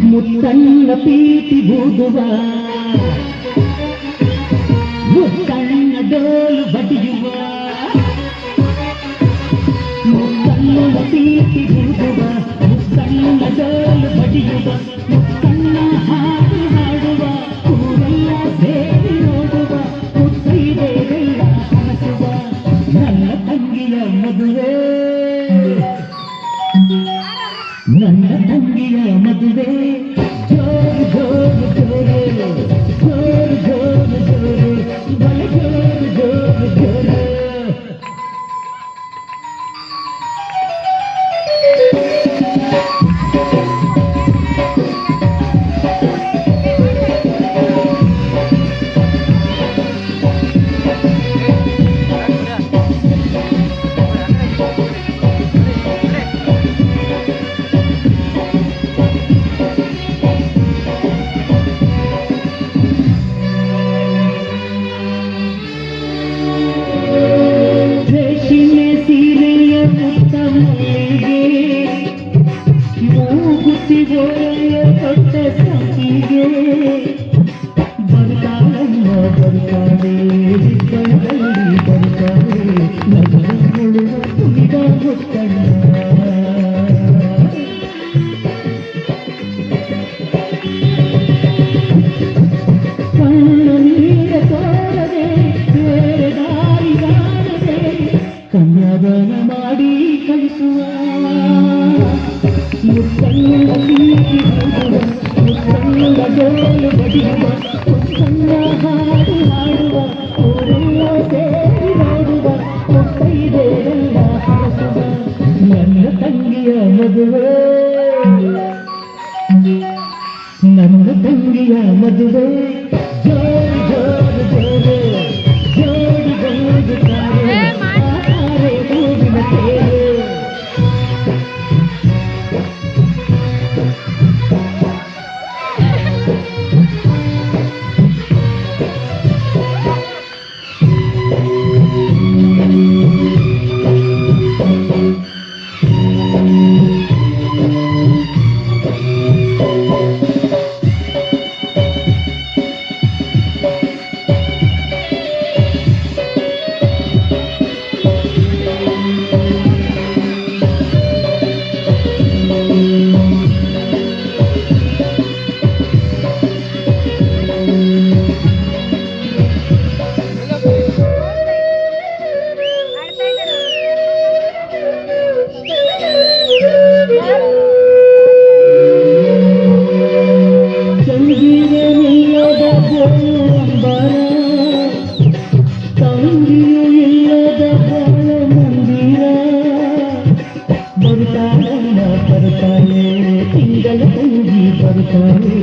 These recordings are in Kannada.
ಮುತ್ತಣ್ಣ ಪ್ರೀತಿ ಬೂದುವ ಮುತ್ತಣ್ಣ ಡೋಲು ಬಡಿಯುವ ಮುತ್ತಣ್ಣ ಪ್ರೀತಿ ಬೂದುವ ಮುತ್ತಣ್ಣ ಡೋಲು ಬಡಿಯುವ ಮುತ್ತಣ್ಣ ಹಾಡು ಹಾಡುವ ಊರೆಲ್ಲ ಸೇರಿ ನೋಡುವ ಮುತ್ತೈದೆಯರೆಲ್ಲ ಹಣಸುವ ನನ್ನ ತಂಗಿಯ ಮದುವೆ ನನ್ನ ತಂಗಿಯ ಮದುವೆ ಜೋರು ಜೋರು ಜೋರು ಜೋರು ಜೋರು ಜೋರು ಬಲ ಜೋರು ಜೋರು ಜೋರು ಕೊಟ್ಟ ಸಂಗಿಗೆ ಬರ್ತಾಳಮ್ಮ ಬರ್ತಾಳೆ ಹಿಬ್ಬಳದಲ್ಲಿ ಬರ್ತಾಳೆ ನಗರಗಳು ತುಳಿದ ಮುತ್ತಣ್ಣ ಕಣ್ಣು ನೀರ ತೋರದೆ ಬೇರೆ ದಾರಿ ಕಾಣದೆ ಕನ್ಯಾದಾನ ಮಾಡಿ ಕಳಿಸುವ ಮುತ್ತಣ್ಣ ಪ್ರೀತಿ ಮುತ್ತಣ್ಣ ಡೋಲು ಬಡಿಯುವ ಮುತ್ತಣ್ಣ ಹಾಡು ಹಾಡುವ ಊರೆಲ್ಲ ಸೇರಿ ನೋಡುವ ಮುತ್ತೈದೆಯರೆಲ್ಲ ಹರಸುವ ನನ್ನ ತಂಗಿಯ ಮದುವೆ ನನ್ನ ತಂಗಿಯ ಮದುವೆ ಜೋರು ಜೋರು ಜೋರು ಜೋಡಿ ಜೋರು ತಾರೆ ಆರೆ ಹೂವಿನ ತೇರು ತಂಗಿಯು ಇಲ್ಲದ ಬಾಳ ಮಂದಿರ ಬರ್ತಾಳಮ್ಮ ಬರ್ತಾಳೆ ತಿಂಗಳ ತಂಗಿ ಬರ್ತಾಳೆ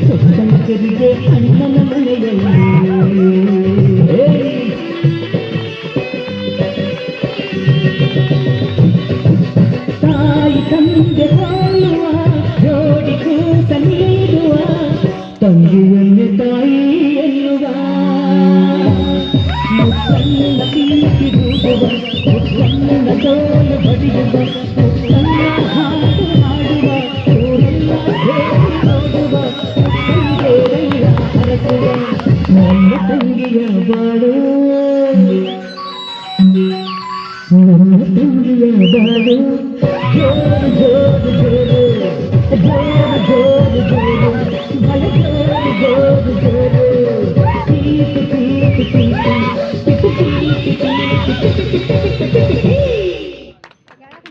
ಸೊಕ್ಕರಿಗೆ ಅಣ್ಣನ